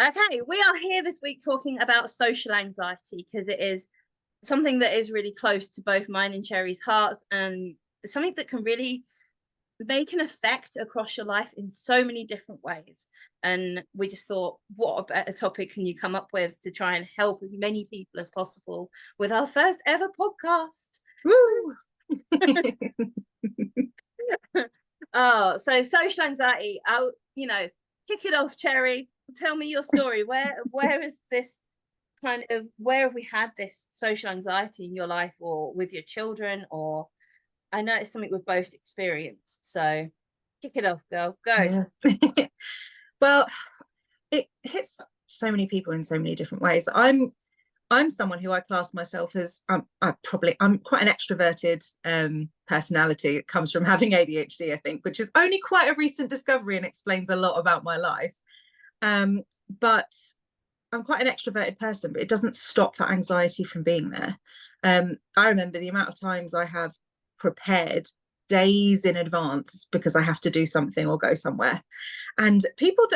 Okay, we are here this week talking about social anxiety because it is something that is really close to both mine and Cherry's hearts, and something that can really make an effect across your life in so many different ways. And we just thought, what a better topic can you come up with to try and help as many people as possible with our first ever podcast? Woo! Oh, so social anxiety. Kick it off, Cherry. Tell me your story. Where is this kind of where have we had this social anxiety in your life or with your children? Or I know it's something we've both experienced. So kick it off, girl. Go. Yeah. Well, it hits so many people in so many different ways. I'm someone who I class myself as I'm quite an extroverted personality. It comes from having ADHD, I think, which is only quite a recent discovery and explains a lot about my life. But I'm quite an extroverted person, but it doesn't stop that anxiety from being there. I remember the amount of times I have prepared days in advance because I have to do something or go somewhere. And people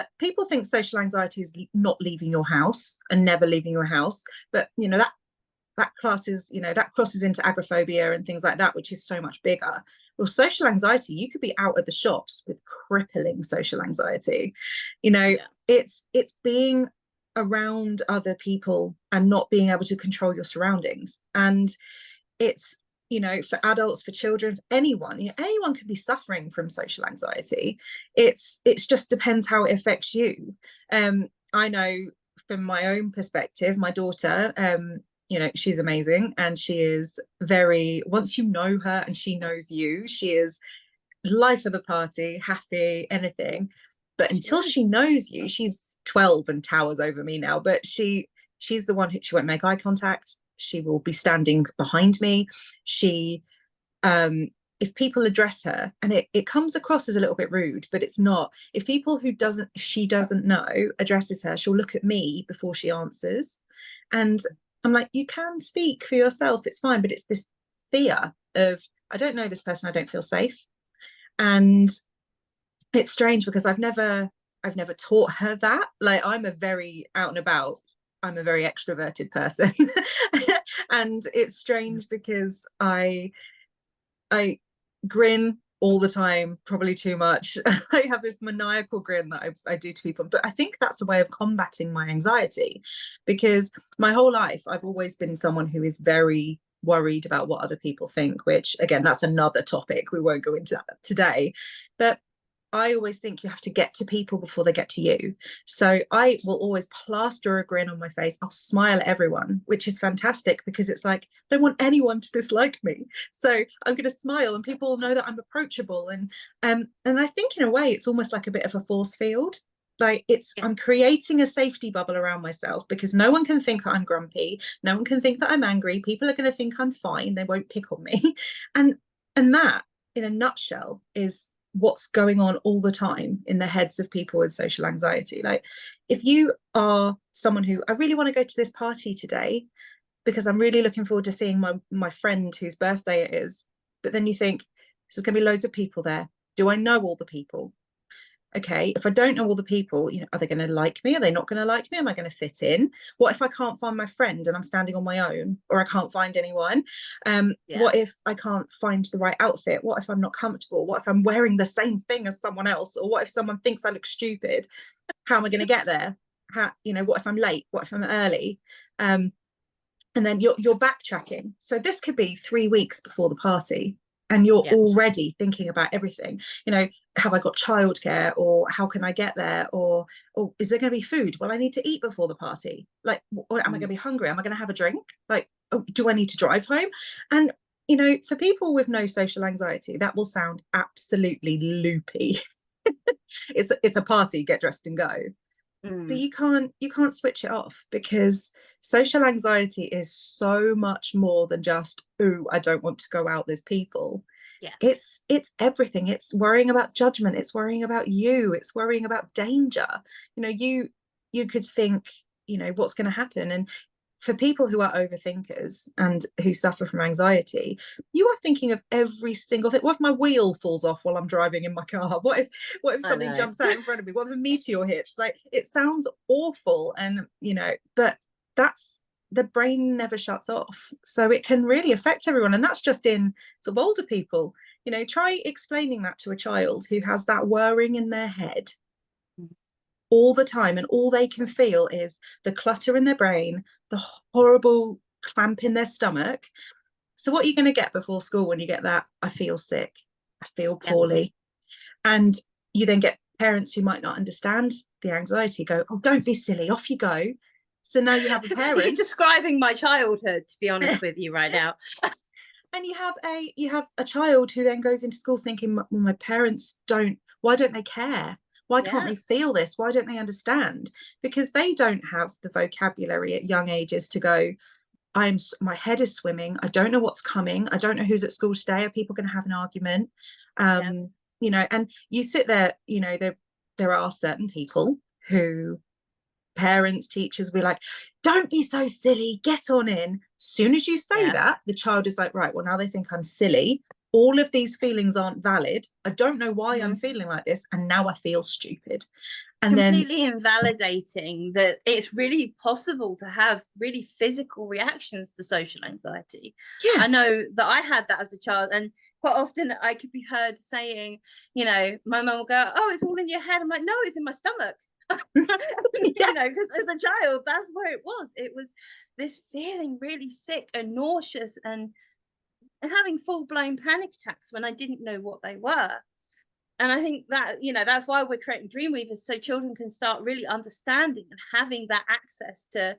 think social anxiety is not leaving your house and never leaving your house, but that crosses into agoraphobia and things like that, which is so much bigger. Well, social anxiety, you could be out at the shops with crippling social anxiety. You know, Yeah. it's being around other people and not being able to control your surroundings. And it's, for adults, for children, for anyone, anyone could be suffering from social anxiety. It's just depends how it affects you. I know from my own perspective, my daughter, she's amazing, and she is very, once you know her and she knows you, she is life of the party, happy, anything. But until she knows you, she's 12 and towers over me now, but she's the one who, she won't make eye contact. She will be standing behind me. She if people address her, and it comes across as a little bit rude, but it's not. If people who doesn't she doesn't know addresses her, she'll look at me before she answers. And I'm like, you can speak for yourself, it's fine, but it's this fear of, I don't know this person, I don't feel safe. And it's strange because I've never taught her that. Like, I'm a very out and about, I'm a very extroverted person. And it's strange because I grin all the time, probably too much. I have this maniacal grin that I do to people, but I think that's a way of combating my anxiety, because my whole life I've always been someone who is very worried about what other people think, which again, that's another topic, we won't go into that today. But I always think you have to get to people before they get to you. So I will always plaster a grin on my face. I'll smile at everyone, which is fantastic because it's like, I don't want anyone to dislike me. So I'm going to smile and people know that I'm approachable. And I think in a way it's almost like a bit of a force field. Like, Yeah. I'm creating a safety bubble around myself because no one can think that I'm grumpy. No one can think that I'm angry. People are going to think I'm fine. They won't pick on me. And and that, in a nutshell, is what's going on all the time in the heads of people with social anxiety. Like, if you are someone who, I really want to go to this party today because I'm really looking forward to seeing my friend whose birthday it is, but then you think there's going to be loads of people there. Do I know all the people? Okay, if I don't know all the people, are they going to like me? Are they not going to like me? Am I going to fit in? What if I can't find my friend and I'm standing on my own, or I can't find anyone? Yeah. What if I can't find the right outfit? What if I'm not comfortable? What if I'm wearing the same thing as someone else? Or what if someone thinks I look stupid? How am I going to get there? What if I'm late? What if I'm early? And then you're backtracking. So this could be 3 weeks before the party, and you're Yeah. already thinking about everything. Have I got childcare, or how can I get there, or is there going to be food? Well, I need to eat before the party. Like, or am I going to be hungry? Am I going to have a drink? Like, oh, do I need to drive home? And for people with no social anxiety, that will sound absolutely loopy. It's a party, get dressed and go. But Mm. you can't switch it off, because social anxiety is so much more than just, oh, I don't want to go out, there's people. Yeah. It's everything. It's worrying about judgment, it's worrying about you, it's worrying about danger. You could think, what's going to happen. And for people who are overthinkers and who suffer from anxiety, you are thinking of every single thing. What if my wheel falls off while I'm driving in my car? What if I something know. jumps out in front of me? What if a meteor hits? Like, it sounds awful, and but that's, the brain never shuts off, so it can really affect everyone, and that's just in sort of older people. Try explaining that to a child who has that whirring in their head all the time, and all they can feel is the clutter in their brain, the horrible clamp in their stomach. So what are you going to get before school when you get that? I feel sick, I feel Yeah. poorly. And you then get parents who might not understand the anxiety, go, oh, don't be silly, off you go. So now you have a parent. You're describing my childhood, to be honest with you right now. And you have a child who then goes into school thinking, well, my parents don't, why don't they care? Why can't they feel this? Why don't they understand? Because they don't have the vocabulary at young ages to go, my head is swimming, I don't know what's coming, I don't know who's at school today, are people going to have an argument? And you sit there, there are certain people who, parents, teachers, will be like, don't be so silly, get on in. Soon as you say that, the child is like, right, well, now they think I'm silly, all of these feelings aren't valid, I don't know why I'm feeling like this, and now I feel stupid. And completely invalidating that it's really possible to have really physical reactions to social anxiety. I know that I had that as a child, and quite often I could be heard saying, my mum will go, oh, it's all in your head. I'm like, no, it's in my stomach. Because as a child, that's where it was this feeling really sick and nauseous, and having full-blown panic attacks when I didn't know what they were. And I think that that's why we're creating Dreamweavers, so children can start really understanding and having that access to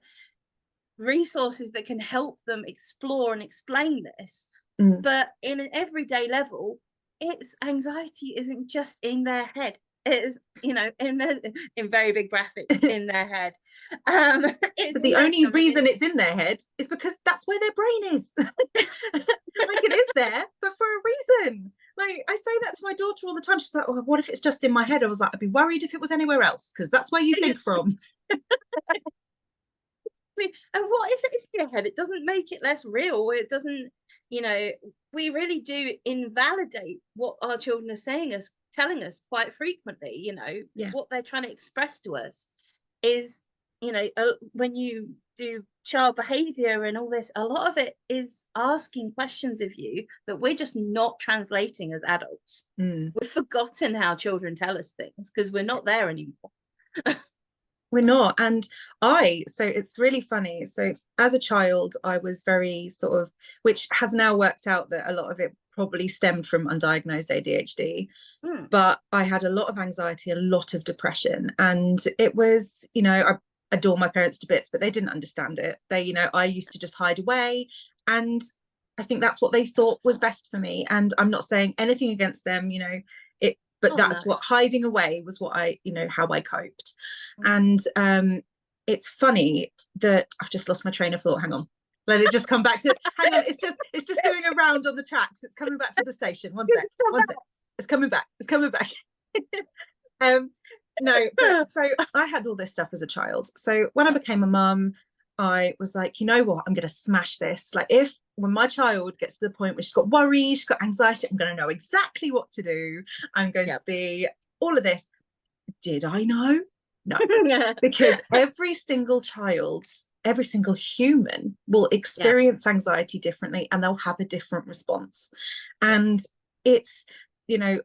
resources that can help them explore and explain this. But in an everyday level, it's anxiety isn't just in their head. It is, in very big graphics, in their head. So the only reason it's in their head is because that's where their brain is. Like, it is there, but for a reason. Like, I say that to my daughter all the time. She's like, oh, what if it's just in my head? I was like, I'd be worried if it was anywhere else, because that's where you think from. And what if it's in your head? It doesn't make it less real. It doesn't, we really do invalidate what our children are telling us quite frequently. What they're trying to express to us is, when you do child behavior and all this, a lot of it is asking questions of you that we're just not translating as adults. We've forgotten how children tell us things because we're not there anymore. We're not. And so it's really funny. So as a child, I was very sort of, which has now worked out that a lot of it probably stemmed from undiagnosed ADHD. But I had a lot of anxiety, a lot of depression. And it was, I adore my parents to bits, but they didn't understand it. I used to just hide away. And I think that's what they thought was best for me. And I'm not saying anything against them, but that's what, hiding away was what how I coped. And it's funny that I've just lost my train of thought. Hang on, let it just come back to, hang on, it's just doing a round on the tracks. It's coming back to the station. One sec. It's coming back. No, but so I had all this stuff as a child. So when I became a mum, I was like, you know what, I'm going to smash this. Like, when my child gets to the point where she's got worry, she's got anxiety, I'm going to know exactly what to do. I'm going to be all of this. Did I know? No. Because every single human will experience anxiety differently, and they'll have a different response. And it's,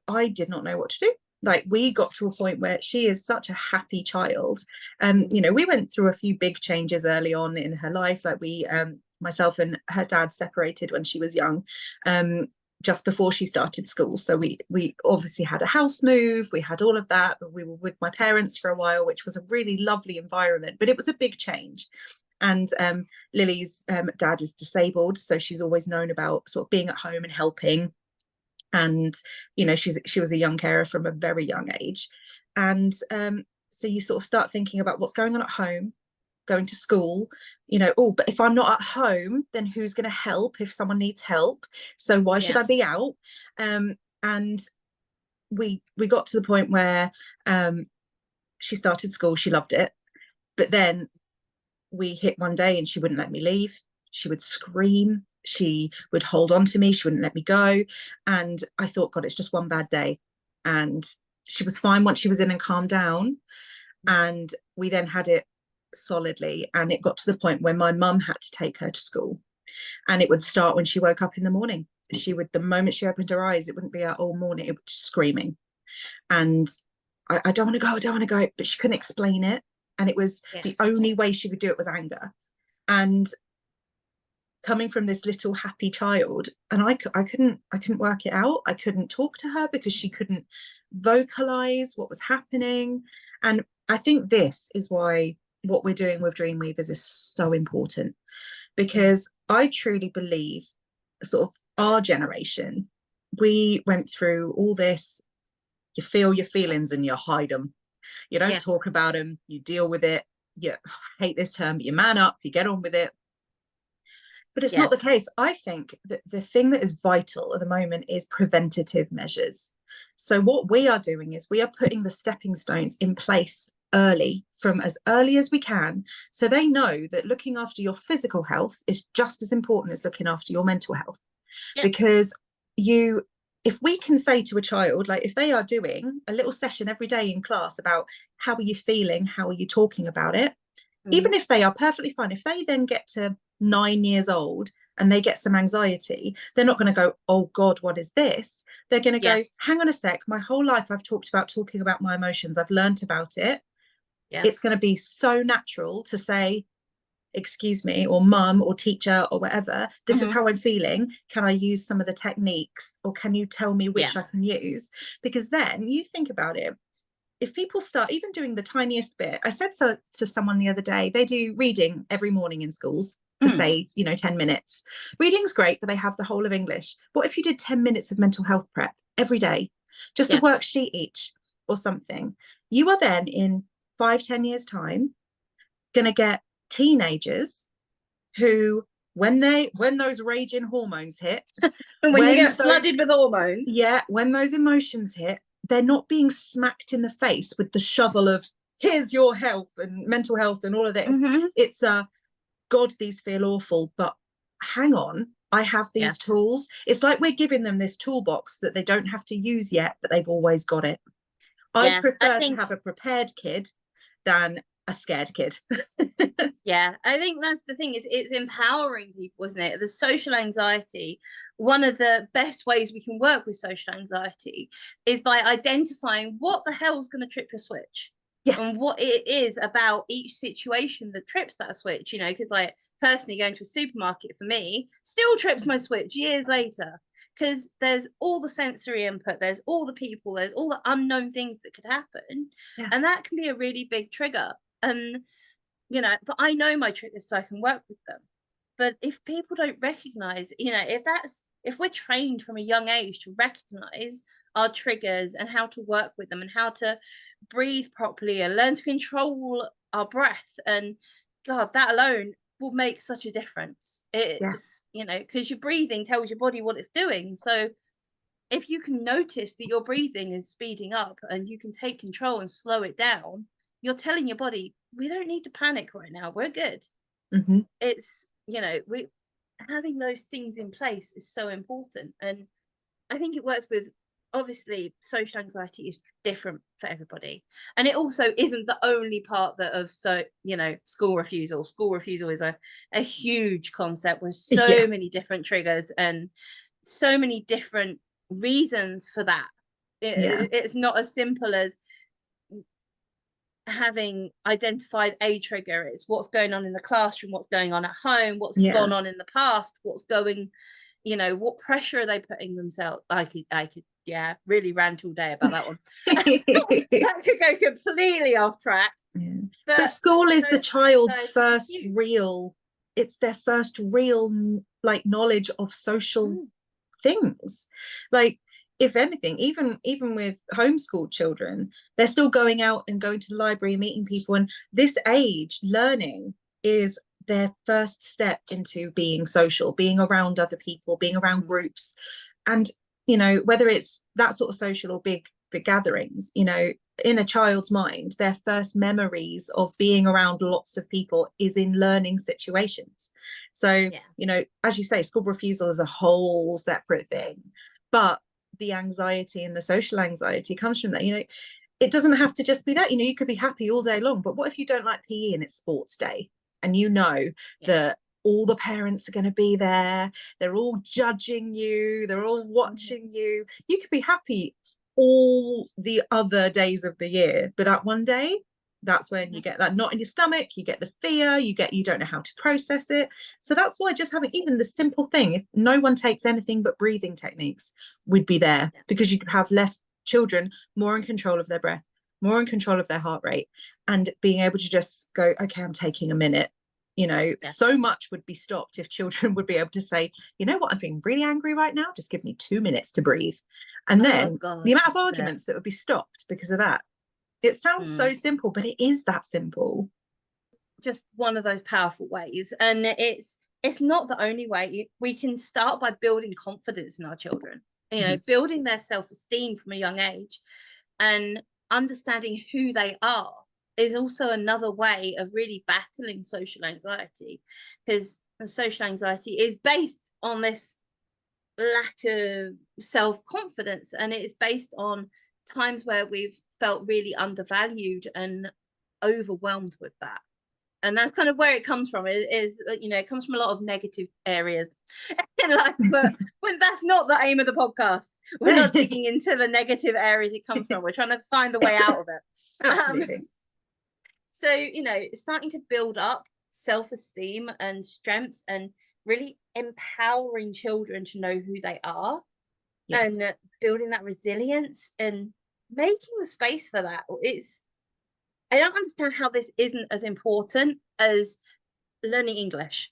I did not know what to do. Like, we got to a point where she is such a happy child. We went through a few big changes early on in her life. Like, myself and her dad separated when she was young, just before she started school. So we obviously had a house move, we had all of that, but we were with my parents for a while, which was a really lovely environment, but it was a big change. And Lily's dad is disabled, so she's always known about sort of being at home and helping. And she was a young carer from a very young age. And so you sort of start thinking about what's going on at home, going to school, but if I'm not at home, then who's going to help if someone needs help? So why should I be out? And we got to the point where she started school, she loved it, but then we hit one day and she wouldn't let me leave. She would scream. She would hold on to me. She wouldn't let me go. And I thought, God, it's just one bad day. And she was fine once she was in and calmed down. And we then had it solidly. And it got to the point where my mum had to take her to school. And it would start when she woke up in the morning. She would, the moment she opened her eyes, it wouldn't be her all morning, it was just screaming. And I don't want to go, I don't want to go. But she couldn't explain it. And it was the only way she could do it was anger. And coming from this little happy child, and I couldn't work it out. I couldn't talk to her because she couldn't vocalize what was happening. And I think this is why what we're doing with Dreamweavers is so important, because I truly believe sort of our generation, we went through all this. You feel your feelings and you hide them. You don't talk about them. You deal with it. You hate this term, but you man up, you get on with it. But it's not the case. I think that the thing that is vital at the moment is preventative measures. So what we are doing is we are putting the stepping stones in place early, from as early as we can, so they know that looking after your physical health is just as important as looking after your mental health. Because if we can say to a child, like if they are doing a little session every day in class about how are you feeling, how are you talking about it, even if they are perfectly fine, if they then get to 9 years old and they get some anxiety, they're not going to go, oh God, what is this? They're going to go, hang on a sec, my whole life I've talked about talking about my emotions, I've learned about it. It's going to be so natural to say, excuse me, or mum or teacher or whatever, this is how I'm feeling, can I use some of the techniques, or can you tell me which I can use? Because then you think about it, if people start even doing the tiniest bit. I said so to someone the other day, they do reading every morning in schools for say 10 minutes. Reading's great, but they have the whole of English. What if you did 10 minutes of mental health prep every day, just a worksheet each or something? You are then in 5-10 years time going to get teenagers who, when those raging hormones hit, when you get flooded with hormones, when those emotions hit, they're not being smacked in the face with the shovel of here's your health and mental health and all of this. It's God, these feel awful, but hang on, I have these tools. It's like we're giving them this toolbox that they don't have to use yet, but they've always got it. I'd prefer to have a prepared kid than a scared kid. I think that's the thing, is it's empowering people, isn't it? The social anxiety, one of the best ways we can work with social anxiety is by identifying what the hell's going to trip your switch. And what it is about each situation that trips that switch, because like personally going to a supermarket for me still trips my switch years later, because there's all the sensory input, there's all the people, there's all the unknown things that could happen, and that can be a really big trigger. But I know my triggers, so I can work with them. But if people don't recognize, if we're trained from a young age to recognize our triggers and how to work with them and how to breathe properly and learn to control our breath, and God, that alone will make such a difference. It's because your breathing tells your body what it's doing. So if you can notice that your breathing is speeding up and you can take control and slow it down, you're telling your body, we don't need to panic right now, we're good. It's we having those things in place is so important. And I think it works with, obviously social anxiety is different for everybody, and it also isn't the only part that of school refusal is a huge concept with so many different triggers and so many different reasons for that. It's not as simple as having identified a trigger. It's what's going on in the classroom, what's going on at home, what's gone on in the past, what's going, what pressure are they putting themselves. I could really rant all day about that one. That could go completely off track. But school is the child's first real, it's their first real like knowledge of social things. Like, if anything, even with homeschooled children, they're still going out and going to the library, meeting people, and this age learning is their first step into being social, being around other people, being around groups. And whether it's that sort of social or big big gatherings, you know, in a child's mind, their first memories of being around lots of people is in learning situations. So, you know, as you say, school refusal is a whole separate thing, but the anxiety and the social anxiety comes from that. You know, it doesn't have to just be that. You know, you could be happy all day long, but what if you don't like PE and it's sports day, and you know that all the parents are going to be there, they're all judging you, they're all watching you. You could be happy all the other days of the year, but that one day, that's when you get that knot in your stomach, you get the fear, you don't know how to process it. So that's why just having even the simple thing, if no one takes anything but breathing techniques, would be there, because you could have left children more in control of their breath, more in control of their heart rate, and being able to just go, okay, I'm taking a minute. You know, so much would be stopped if children would be able to say, you know what, I'm feeling really angry right now, just give me 2 minutes to breathe. And then the amount of arguments that would be stopped because of that. It sounds so simple, but it is that simple. Just one of those powerful ways. And it's not the only way. We can start by building confidence in our children, you know, building their self-esteem from a young age, and understanding who they are is also another way of really battling social anxiety, because social anxiety is based on this lack of self-confidence, and it's based on times where we've felt really undervalued and overwhelmed with that. And that's kind of where it comes from, is you know, it comes from a lot of negative areas in life, but when that's not the aim of the podcast. We're not digging into the negative areas it comes from, we're trying to find the way out of it. Absolutely. So, you know, starting to build up self-esteem and strengths, and really empowering children to know who they are, and building that resilience and making the space for that. I don't understand how this isn't as important as learning English.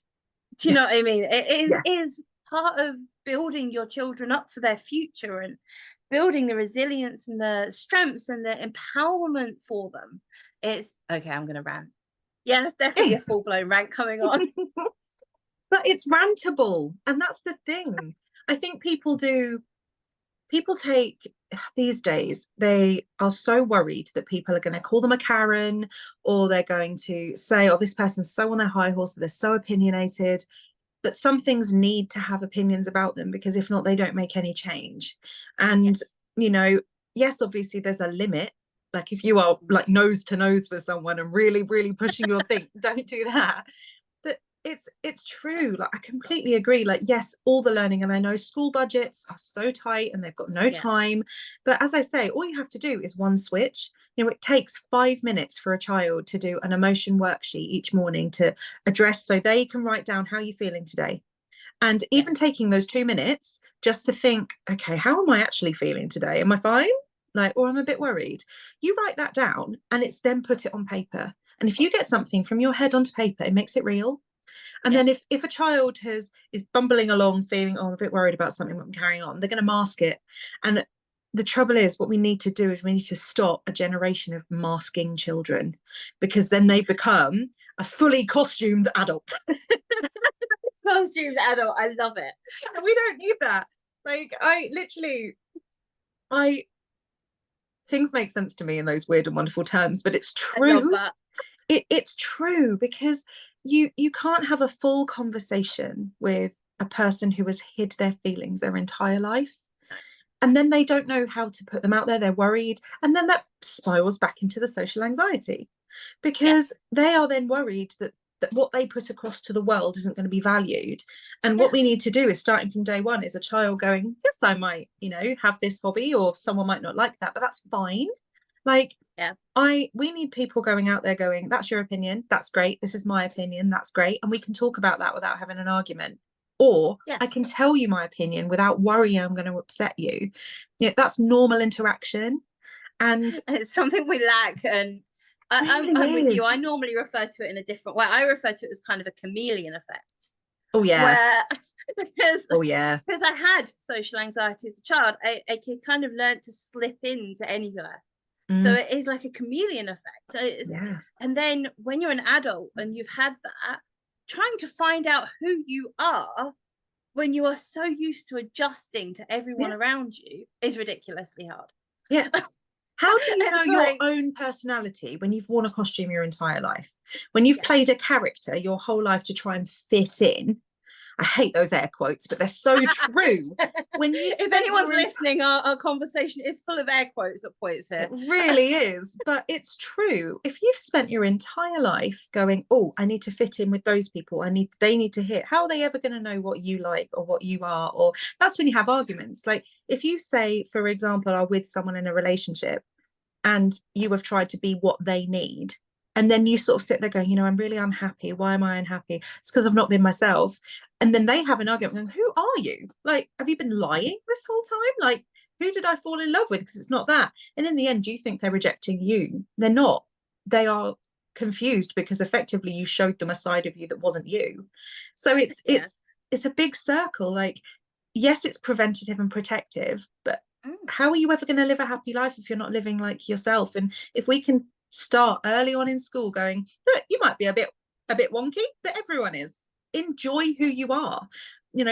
Do you know what I mean? It is part of building your children up for their future, and building the resilience and the strengths and the empowerment for them. It's okay, I'm going to rant. Yeah, there's definitely a full-blown rant coming on. But it's rantable, and that's the thing. I think people take these days, they are so worried that people are going to call them a Karen, or they're going to say, oh, this person's so on their high horse, they're so opinionated. But some things need to have opinions about them, because if not, they don't make any change. And you know, yes, obviously there's a limit. Like if you are like nose to nose with someone and really pushing your thing, don't do that. But it's true, like I completely agree. Like, yes, all the learning, and I know school budgets are so tight and they've got no time, but as I say, all you have to do is one switch. You know, it takes 5 minutes for a child to do an emotion worksheet each morning to address, so they can write down how you're feeling today. And even taking those 2 minutes just to think, okay, how am I actually feeling today? Am I fine? Like, or I'm a bit worried. You write that down, and it's then put it on paper. And if you get something from your head onto paper, it makes it real. And then if a child is bumbling along feeling, oh, I'm a bit worried about something, I'm carrying on, they're going to mask it. And the trouble is, what we need to do is we need to stop a generation of masking children, because then they become a fully costumed adult. Costumed adult, I love it. We don't need that. Like, things make sense to me in those weird and wonderful terms, but it's true. It's true, because you can't have a full conversation with a person who has hid their feelings their entire life, and then they don't know how to put them out there. They're worried, and then that spirals back into the social anxiety, because they are then worried that what they put across to the world isn't going to be valued. And what we need to do is, starting from day one, is a child going, yes, I might, you know, have this hobby, or someone might not like that, but that's fine. Like, we need people going out there going, that's your opinion, that's great, this is my opinion, that's great, and we can talk about that without having an argument. Or I can tell you my opinion without worrying I'm going to upset you. That's normal interaction, and it's something we lack. And I'm with you. I normally refer to it in a different way. I refer to it as kind of a chameleon effect. Oh yeah. Where because I had social anxiety as a child, I could kind of learn to slip into anywhere. So it is like a chameleon effect. So and then when you're an adult and you've had that, trying to find out who you are when you are so used to adjusting to everyone around you is ridiculously hard. Yeah. How do you know It's your like, own personality when you've worn a costume your entire life? When you've yeah. played a character your whole life to try and fit in? I hate those air quotes, but they're so true. When you've If spent anyone's your listening, our conversation is full of air quotes at points it here. really is, but it's true. If you've spent your entire life going, oh, I need to fit in with those people, they need to hit, how are they ever going to know what you like or what you are? Or that's when you have arguments. Like if you say, for example, are with someone in a relationship and you have tried to be what they need, and then you sort of sit there going, I'm really unhappy. Why am I unhappy? It's because I've not been myself. And then they have an argument going, who are you? Like, have you been lying this whole time? Like, who did I fall in love with? Because it's not that. And in the end, do you think they're rejecting you? They're not. They are confused because effectively you showed them a side of you that wasn't you. So Yeah. it's a big circle. Like, yes, it's preventative and protective, but how are you ever going to live a happy life if you're not living like yourself? And if we can start early on in school going, look, you might be a bit wonky, but everyone is. Enjoy who you are,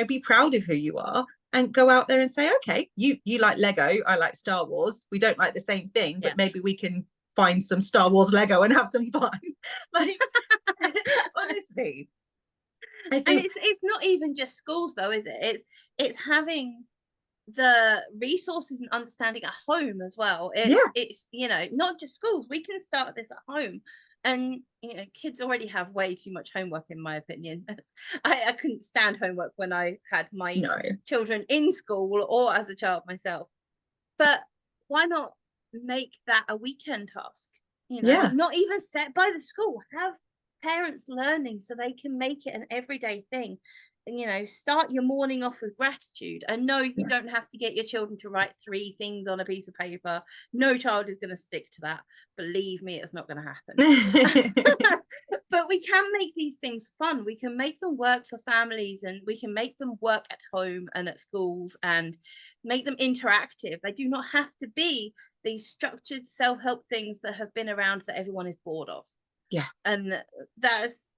be proud of who you are, and go out there and say, okay, you like Lego, I like Star Wars, we don't like the same thing, Yeah. but maybe we can find some Star Wars Lego and have some fun. Like, honestly, I And think it's not even just schools though, is it? It's having the resources and understanding at home as well. yeah, It's not just schools. We can start this at home. And kids already have way too much homework, in my opinion. I couldn't stand homework when I had my no, children in school or as a child myself. But why not make that a weekend task? yeah, Not even set by the school. Have parents learning so they can make it an everyday thing. And start your morning off with gratitude. And no, you yeah. don't have to get your children to write 3 things on a piece of paper. No child is going to stick to that. Believe me, it's not going to happen. But we can make these things fun. We can make them work for families, and we can make them work at home and at schools, and make them interactive. They do not have to be these structured self-help things that have been around that everyone is bored of. Yeah, And that's,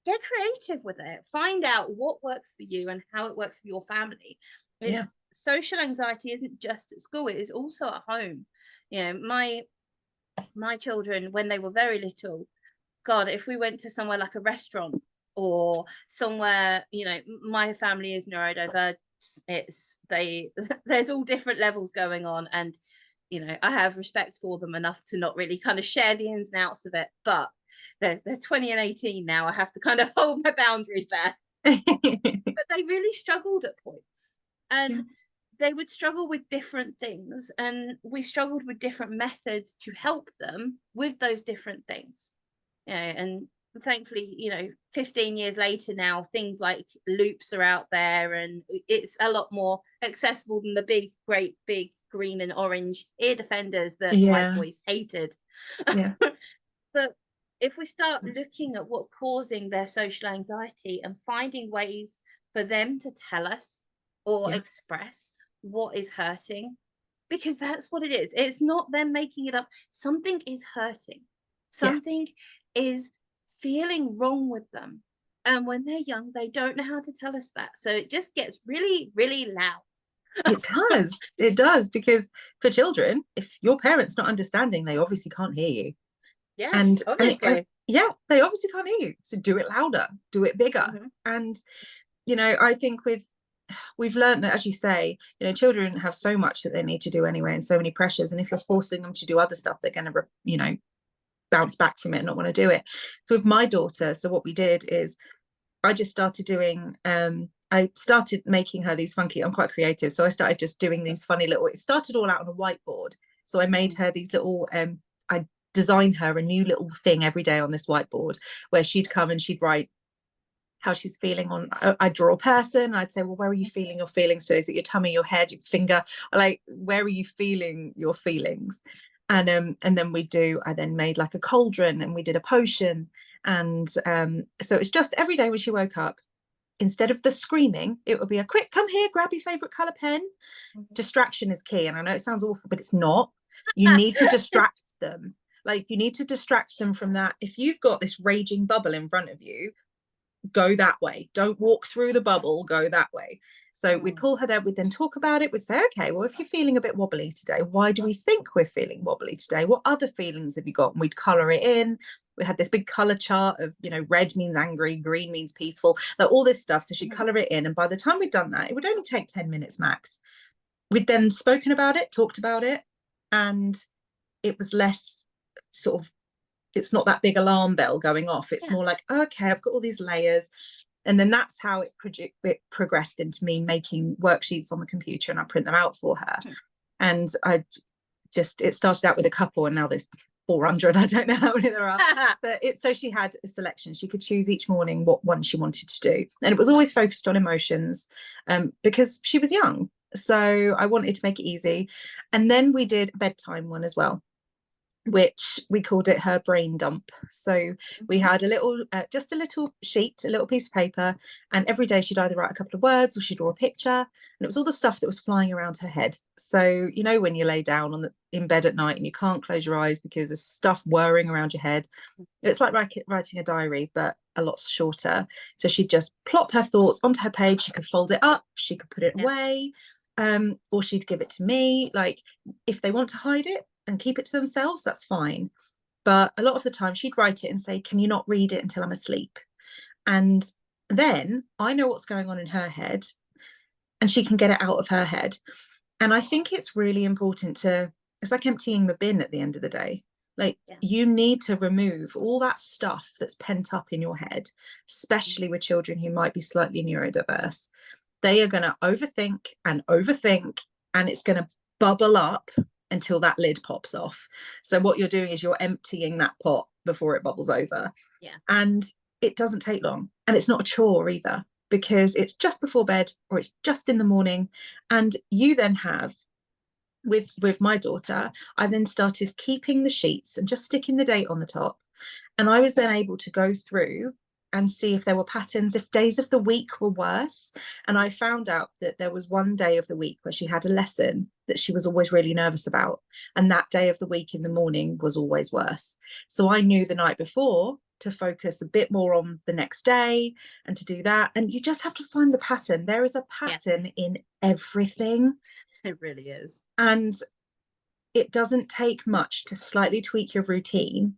get creative with it. Find out what works for you and how it works for your family. yeah, It's social anxiety isn't just at school, it is also at home. My children, when they were very little, God, if we went to somewhere like a restaurant or somewhere, my family is neurodivergent. It's they there's all different levels going on, and I have respect for them enough to not really kind of share the ins and outs of it. But they're 20 and 18 now. I have to kind of hold my boundaries there. But they really struggled at points, yeah, and they would struggle with different things, and we struggled with different methods to help them with those different things. And thankfully 15 years later now, things like loops are out there, and it's a lot more accessible than the great big green and orange ear defenders that my yeah, boys hated. yeah, But if we start looking at what's causing their social anxiety and finding ways for them to tell us or yeah, express what is hurting, because that's what it is. It's not them making it up. Something is hurting. yeah. Something is feeling wrong with them. And when they're young, they don't know how to tell us that. So it just gets really, really loud. It does, because for children, if your parents not understanding, they obviously can't hear you. Yeah, And obviously. yeah, they obviously can't hear you, so do it louder, do it bigger. Hmm. And I think we've learned that, as you say, children have so much that they need to do anyway, and so many pressures, and if you're forcing them to do other stuff, they're going to bounce back from it and not want to do it. So with my daughter, so what we did is I just started doing I started making her these funky, I'm quite creative, so I started just doing these funny little, it started all out on a whiteboard. So I made her these little I designed her a new little thing every day on this whiteboard, where she'd come and she'd write how she's feeling on, I'd draw a person, I'd say, well, where are you feeling your feelings today? Is it your tummy, your head, your finger? Like, where are you feeling your feelings? And then I then made like a cauldron, and we did a potion. And so it's just every day when she woke up, instead of the screaming, it would be a quick, come here, grab your favorite color pen. Distraction is key. And I know it sounds awful, but it's not. You need to distract them. Like, you need to distract them from that. If you've got this raging bubble in front of you, go that way, don't walk through the bubble, go that way. So we'd pull her there, we'd then talk about it, we'd say, okay, well, if you're feeling a bit wobbly today, why do we think we're feeling wobbly today? What other feelings have you got? And we'd colour it in. We had this big colour chart of, you know, red means angry, green means peaceful, like all this stuff. So she'd colour it in. And by the time we'd done that, it would only take 10 minutes max. We'd then spoken about it, talked about it, and it was less sort of, it's not that big alarm bell going off. It's more like, okay, I've got all these layers. And then that's how it progressed into me making worksheets on the computer, and I print them out for her. And it started out with a couple, and now there's 400. I don't know how many there are. But so she had a selection. She could choose each morning what one she wanted to do. And it was always focused on emotions, because she was young. So I wanted to make it easy. And then we did a bedtime one as well, which we called it her brain dump. So we had a little, just a little sheet, a little piece of paper, and every day she'd either write a couple of words or she'd draw a picture, and it was all the stuff that was flying around her head. So, you know, when you lay down in bed at night and you can't close your eyes because there's stuff whirring around your head, it's like writing a diary, but a lot shorter. So she'd just plop her thoughts onto her page. She could fold it up, she could put it away, or she'd give it to me. Like, if they want to hide it and keep it to themselves, that's fine. But a lot of the time she'd write it and say, can you not read it until I'm asleep? And then I know what's going on in her head, and she can get it out of her head. And I think it's really important it's like emptying the bin at the end of the day. Like, you need to remove all that stuff that's pent up in your head, especially with children who might be slightly neurodiverse. They are going to overthink, and it's going to bubble up until that lid pops off. So what you're doing is you're emptying that pot before it bubbles over. And it doesn't take long, and it's not a chore either, because it's just before bed or it's just in the morning. And you then have, with my daughter, I then started keeping the sheets and just sticking the date on the top, and I was then able to go through and see if there were patterns, if days of the week were worse. And I found out that there was one day of the week where she had a lesson that she was always really nervous about, and that day of the week in the morning was always worse. So I knew the night before to focus a bit more on the next day and to do that. And you just have to find the pattern. There is a pattern in everything. It really is. And it doesn't take much to slightly tweak your routine,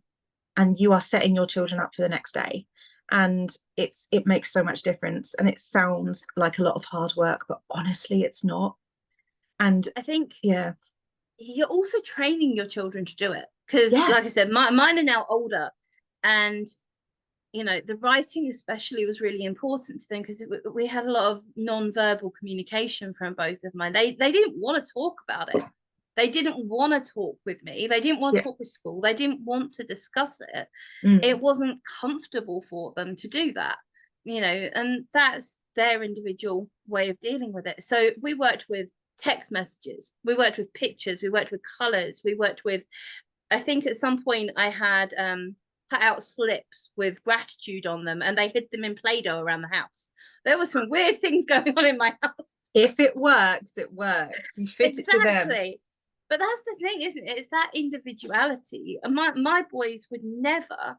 and you are setting your children up for the next day. And it makes so much difference. And it sounds like a lot of hard work, but honestly, it's not. And I think you're also training your children to do it, because like I said, mine are now older, and you know, the writing especially was really important to them, because we had a lot of non-verbal communication from both of mine. They didn't want to talk about it. They didn't want to talk with me. They didn't want to talk with school. They didn't want to discuss it. It wasn't comfortable for them to do that, you know, and that's their individual way of dealing with it. So we worked with text messages, we worked with pictures, we worked with colors, we worked with, I think at some point I had cut out slips with gratitude on them, and they hid them in Play-Doh around the house. There were some weird things going on in my house. If it works, it works. You fit it to them. But that's the thing, isn't it? It's that individuality. And my boys would never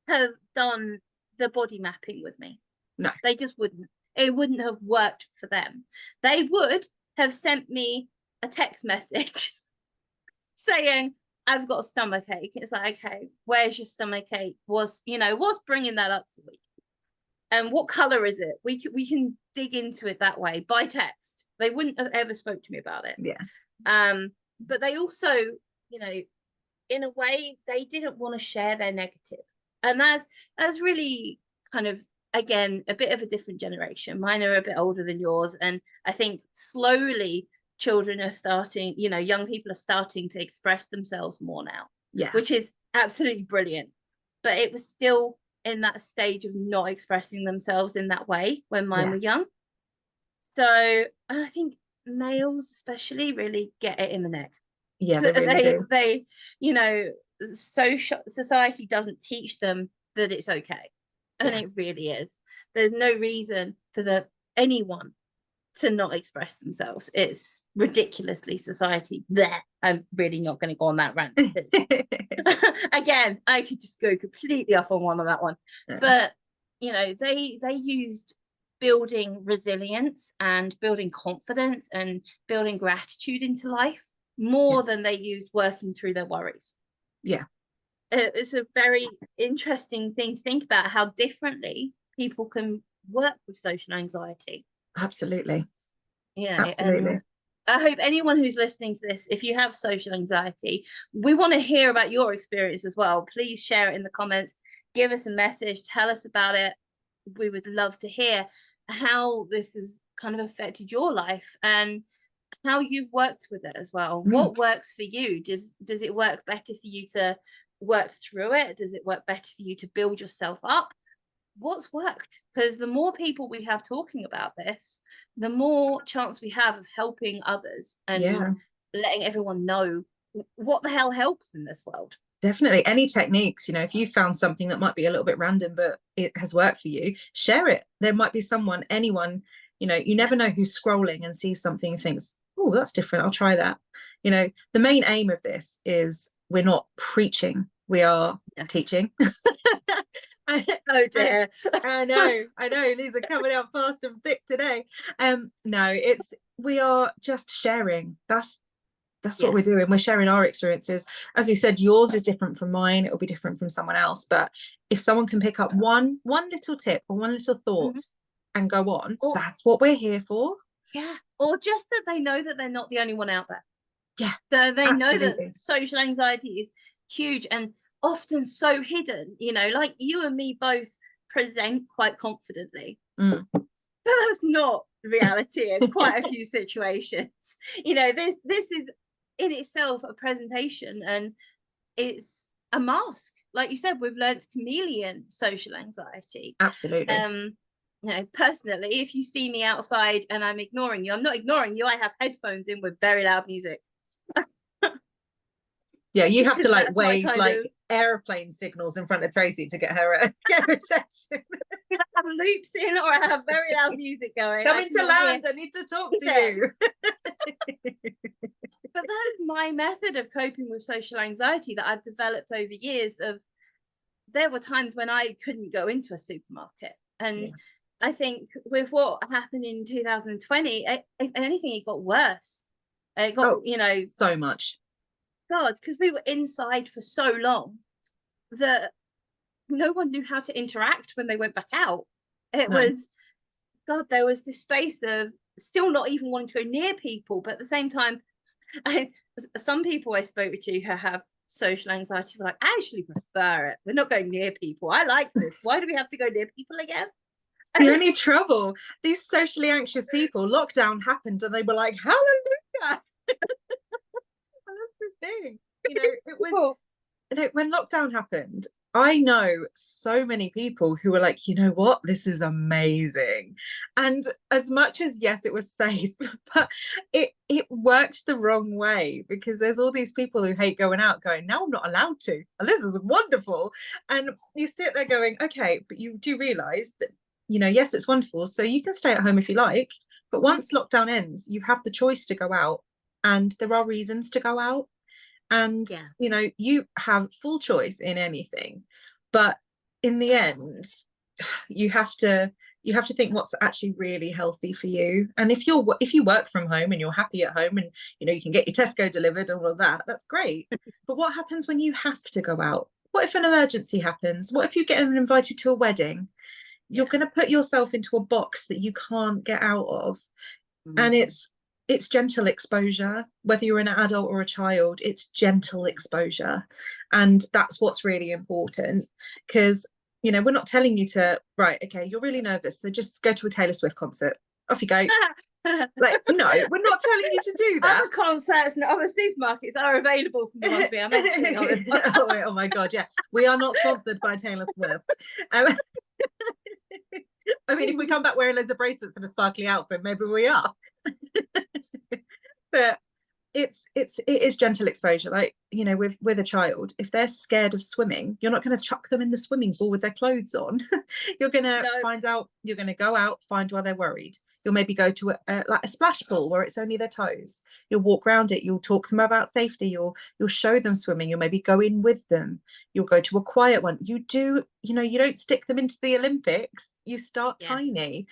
have done the body mapping with me. No. They just wouldn't. It wouldn't have worked for them. They would have sent me a text message saying, I've got a stomach ache. It's like, okay, where's your stomach ache? What's bringing that up for you? And what color is it? We can dig into it that way by text. They wouldn't have ever spoke to me about it. But they also, you know, in a way, they didn't want to share their negative. And that's really kind of, again, a bit of a different generation. Mine are a bit older than yours. And I think slowly children are starting, you know, young people are starting to express themselves more now, which is absolutely brilliant. But it was still in that stage of not expressing themselves in that way when mine were young. So I think males especially really get it in the neck. They really do. They, you know, society doesn't teach them that it's okay, and it really is. There's no reason for anyone to not express themselves. It's ridiculously society there. I'm really not going to go on that rant. Again, I could just go completely off on that one. But you know, they used building resilience and building confidence and building gratitude into life Yeah. more than they used working through their worries. Yeah. It's a very interesting thing to think about, how differently people can work with social anxiety. Absolutely. Yeah, and Absolutely. I hope anyone who's listening to this, if you have social anxiety, we want to hear about your experience as well. Please share it in the comments, give us a message, tell us about it. We would love to hear how this has kind of affected your life and how you've worked with it as well. What works for you? Does it work better for you to work through it? Does it work better for you to build yourself up? What's worked? Because the more people we have talking about this, the more chance we have of helping others and Yeah. letting everyone know what the hell helps in this world. Definitely. Any techniques, you know, if you found something that might be a little bit random, but it has worked for you, share it. There might be someone, anyone, you know, you never know who's scrolling and sees something and thinks, oh, that's different. I'll try that. You know, the main aim of this is we're not preaching, we are teaching. Oh dear. I know, these are coming out fast and thick today. No, it's, we are just sharing. That's what we're doing. We're sharing our experiences. As you said, yours is different from mine. It will be different from someone else. But if someone can pick up one little tip or one little thought and go on, Or, that's what we're here for. yeah, or just that they know that they're not the only one out there. Yeah, So they know that absolutely. social anxiety is huge and often so hidden. You know, like you and me both present quite confidently. But that's not reality in quite a few situations. You know, this is in itself a presentation, and it's a mask. Like you said, we've learned chameleon social anxiety. Absolutely. You know, personally, if you see me outside and I'm ignoring you, I'm not ignoring you. I have headphones in with very loud music. Yeah, you have to like That's my wave kind like of airplane signals in front of Tracy to get her attention. I have loops in, or I have very loud music going. Coming to land, I need to talk to you. But that's my method of coping with social anxiety that I've developed over years. Of there were times when I couldn't go into a supermarket, and I think with what happened in 2020, if anything, it got worse. It got, you know, so much. God, because we were inside for so long that no one knew how to interact when they went back out. It was, God, there was this space of still not even wanting to go near people, but at the same time, some people I spoke to who have social anxiety were like, I actually prefer it. We're not going near people. I like this. Why do we have to go near people again? The only trouble, these socially anxious people, lockdown happened and they were like, hallelujah. That's the thing. You know, it was, you know, when lockdown happened, I know so many people who were like, you know what, this is amazing. And as much as yes, it was safe, but it worked the wrong way, because there's all these people who hate going out going, now I'm not allowed to. And this is wonderful. And you sit there going, okay, but you do realize that, you know, yes, it's wonderful. So you can stay at home if you like, but once lockdown ends, you have the choice to go out, and there are reasons to go out. And you know, you have full choice in anything, but in the end, you have to think what's actually really healthy for you. And if you work from home and you're happy at home, and you know you can get your Tesco delivered and all of that, that's great. But what happens when you have to go out? What if an emergency happens? What if you get invited to a wedding? You're going to put yourself into a box that you can't get out of. And it's gentle exposure, whether you're an adult or a child. It's gentle exposure, and that's what's really important. Because, you know, we're not telling you to, right, okay, you're really nervous, so just go to a Taylor Swift concert, off you go. Like, no, we're not telling you to do that. Other concerts and other supermarkets are available from the ones we are mentioning on this podcast. Oh my god, yeah, we are not sponsored by Taylor Swift. I mean, if we come back wearing loads of bracelets and a sparkly outfit, maybe we are. But it is gentle exposure. Like, you know, with a child, if they're scared of swimming, you're not going to chuck them in the swimming pool with their clothes on. You're going to No. find out, you're going to go out, find why they're worried. You'll maybe go to like a splash pool where it's only their toes. You'll walk around it, you'll talk to them about safety, you'll show them swimming, you'll maybe go in with them, you'll go to a quiet one. You do, you know, you don't stick them into the Olympics, you start Yeah. tiny.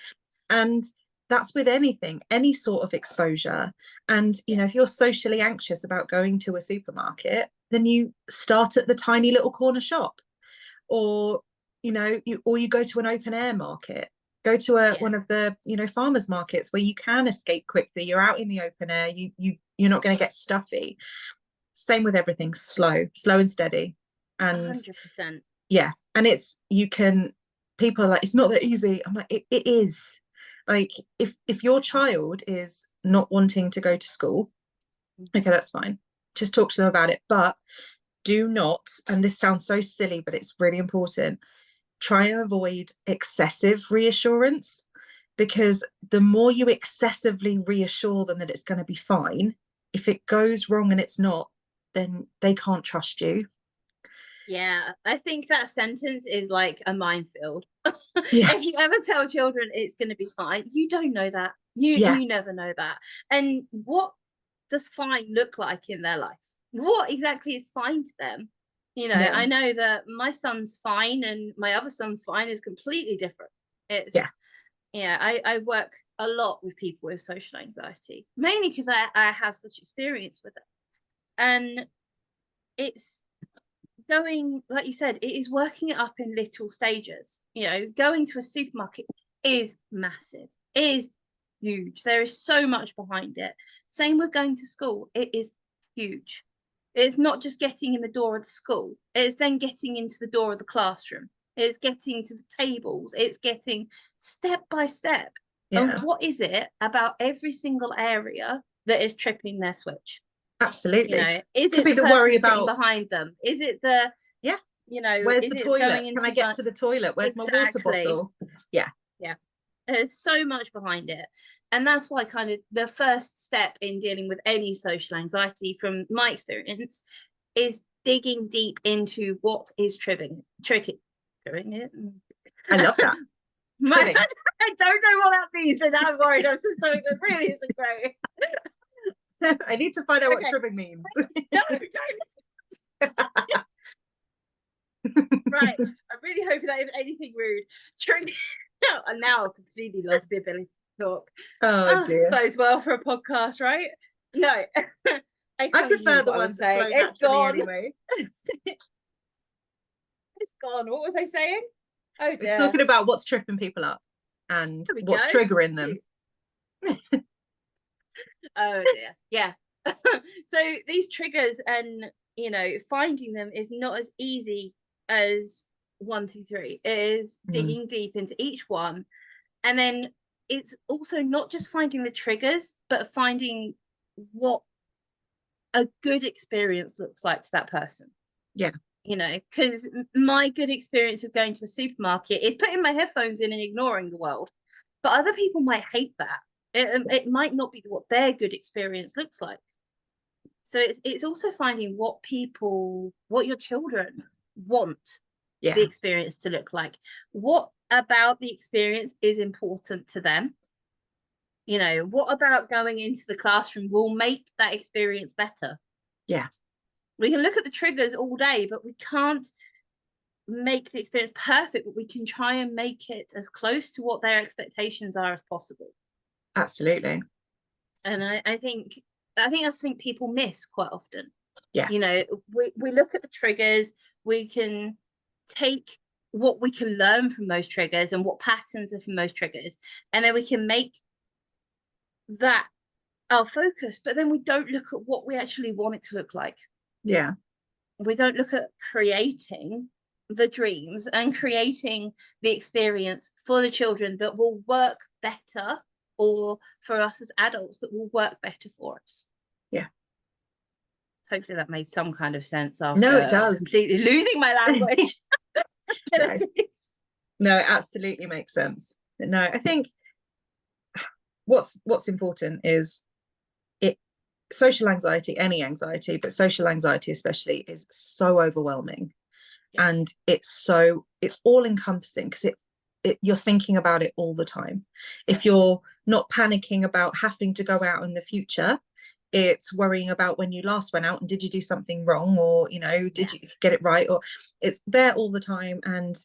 And that's with anything, any sort of exposure. And you know, if you're socially anxious about going to a supermarket, then you start at the tiny little corner shop, or you know, you go to an open air market, go to one of the, you know, farmers markets where you can escape quickly. You're out in the open air, you're not going to get stuffy. Same with everything, slow and steady. And 100%. yeah, and it's, you can, people are like, it's not that easy. I'm like, it is. Like, if your child is not wanting to go to school, okay, that's fine, just talk to them about it. But do not, and this sounds so silly, but it's really important, try and avoid excessive reassurance, because the more you excessively reassure them that it's going to be fine, if it goes wrong and it's not, then they can't trust you. Yeah, I think that sentence is like a minefield. Yeah. If you ever tell children it's going to be fine, you don't know that. Yeah. You never know that. And what does fine look like in their life? What exactly is fine to them? You know, Yeah. I know that my son's fine and my other son's fine is completely different. Yeah. I work a lot with people with social anxiety, mainly because I have such experience with it. And it's going, like you said, it is working it up in little stages. You know, going to a supermarket is massive, it is huge, there is so much behind it. Same with going to school, it is huge. It's not just getting in the door of the school, it's then getting into the door of the classroom, it's getting to the tables, it's getting step by step. Yeah. And what is it about every single area that is tripping their switch? Absolutely. You know, is Could it be the the person worry sitting about, behind them? Is it the, yeah, you know, where's is the it toilet? going Can into I get to the toilet? Where's my water bottle? Yeah. Yeah. There's so much behind it. And that's why kind of the first step in dealing with any social anxiety, from my experience, is digging deep into what is triggering it. I love that. I don't know what that means, and I'm worried I'm just something that really isn't great. I need to find out Okay. what tripping means. No, don't. Right. I'm really hoping that isn't anything rude. And now I've completely lost the ability to talk. Oh dear. Bodes well for a podcast, right? No. I prefer the ones that flow it's naturally gone. anyway. It's gone. What was I saying? Oh dear. We're talking about what's tripping people up and what's triggering them. Oh dear. Yeah. So these triggers, and you know, finding them is not as easy as 1, 2, 3. It is digging deep into each one. And then it's also not just finding the triggers, but finding what a good experience looks like to that person. Yeah. You know, because my good experience of going to a supermarket is putting my headphones in and ignoring the world. But other people might hate that. It might not be what their good experience looks like. So it's also finding what your children want the experience to look like. What about the experience is important to them? You know, what about going into the classroom will make that experience better? Yeah. We can look at the triggers all day, but we can't make the experience perfect, but we can try and make it as close to what their expectations are as possible. Absolutely. And I think that's something people miss quite often. Yeah. You know, we look at the triggers, we can take what we can learn from those triggers and what patterns are from those triggers, and then we can make that our focus, but then we don't look at what we actually want it to look like. Yeah. We don't look at creating the dreams and creating the experience for the children that will work better, or for us as adults that will work better for us. Yeah. Hopefully that made some kind of sense after no, it does. completely losing my language. No, it absolutely makes sense. No, I think what's important is social anxiety, any anxiety, but social anxiety especially, is so overwhelming. Yeah. And it's all encompassing, because you're thinking about it all the time. If you're not panicking about having to go out in the future, it's worrying about when you last went out and did you do something wrong, or did you get it right, or it's there all the time. And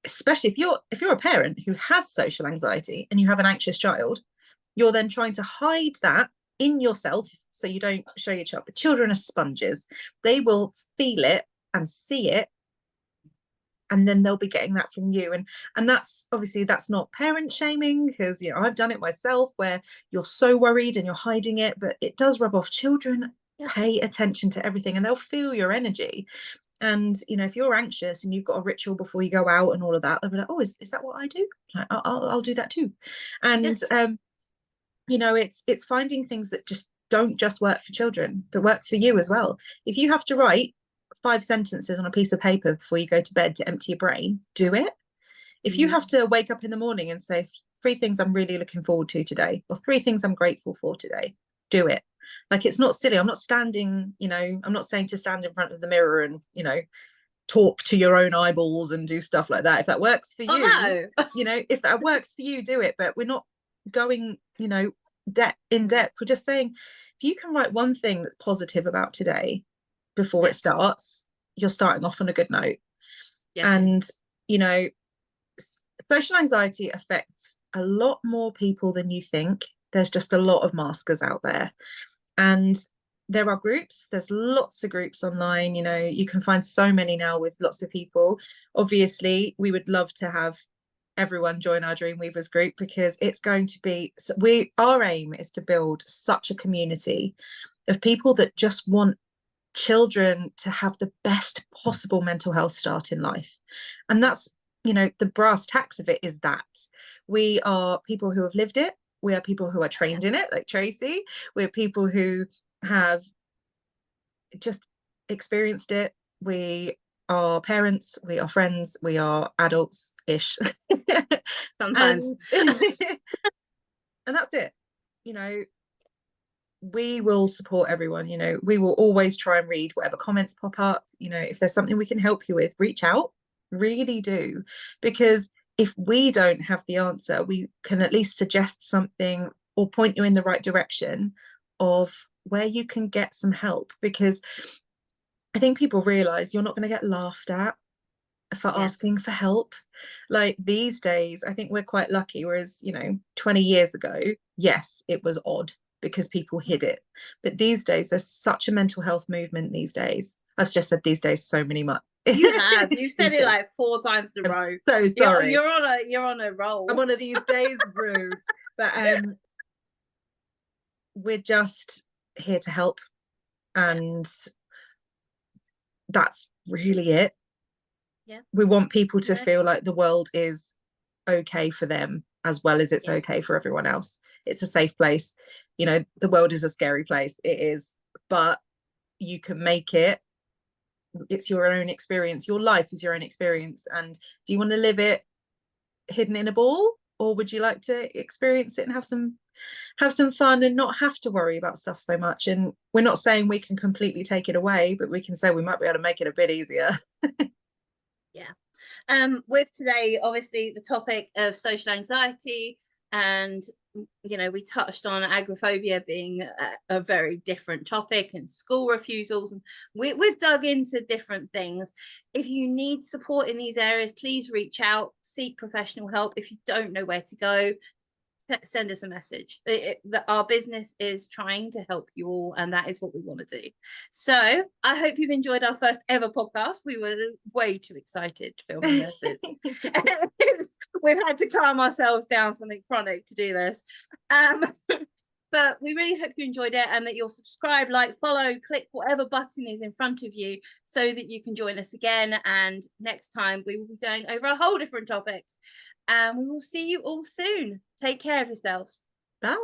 especially if you're a parent who has social anxiety and you have an anxious child, you're then trying to hide that in yourself so you don't show your child. But children are sponges. They will feel it and see it, and then they'll be getting that from you. And that's obviously, that's not parent shaming, because I've done it myself, where you're so worried and you're hiding it, but it does rub off. Children pay attention to everything, and they'll feel your energy. And if you're anxious and you've got a ritual before you go out and all of that, they'll be like, oh, is that what I do? Like, I'll do that too. And it's finding things that just don't just work for children, that work for you as well. If you have to write 5 sentences on a piece of paper before you go to bed to empty your brain, do it. If you have to wake up in the morning and say 3 things I'm really looking forward to today, or 3 things I'm grateful for today, do it. Like, it's not silly. I'm not standing, I'm not saying to stand in front of the mirror and, talk to your own eyeballs and do stuff like that. If that works for you, if that works for you, do it. But we're not going, in depth. We're just saying, if you can write 1 thing that's positive about today before it starts, you're starting off on a good note. And social anxiety affects a lot more people than you think. There's just a lot of maskers out there, and there are groups. There's lots of groups online. You can find so many now with lots of people. Obviously, we would love to have everyone join our Dreamweavers group, because it's going to be, our aim is to build such a community of people that just want children to have the best possible mental health start in life. And that's, the brass tacks of it is that we are people who have lived it. We are people who are trained in it, like Tracy. We're people who have just experienced it. We are parents, we are friends, we are adults-ish. Sometimes. And that's it. We will support everyone. We will always try and read whatever comments pop up. If there's something we can help you with, reach out, really do. Because if we don't have the answer, we can at least suggest something or point you in the right direction of where you can get some help. Because I think people realize you're not going to get laughed at for asking for help. Like, these days, I think we're quite lucky. Whereas 20 years ago, yes, it was odd because people hid it. But these days, there's such a mental health movement these days. I've just said these days so many much. You've said it like 4 times in a row. So sorry. You're on a roll. I'm one of these days, Rue. But we're just here to help, and that's really it. We want people to feel like the world is okay for them as well as it's okay for everyone else. It's a safe place. The world is a scary place, it is, but you can make it. It's your own experience. Your life is your own experience. And do you want to live it hidden in a ball, or would you like to experience it and have some fun and not have to worry about stuff so much? And we're not saying we can completely take it away, but we can say we might be able to make it a bit easier. With today, obviously, the topic of social anxiety, and we touched on agoraphobia being a very different topic, and school refusals, and we've dug into different things. If you need support in these areas, please reach out, seek professional help. If you don't know where to go, send us a message. Our business is trying to help you all, and that is what we want to do. So I hope you've enjoyed our first ever podcast. We were way too excited filming this. We've had to calm ourselves down, something chronic, to do this. But we really hope you enjoyed it, and that you'll subscribe, like, follow, click whatever button is in front of you so that you can join us again. And next time we will be going over a whole different topic. And we will see you all soon. Take care of yourselves. Bye.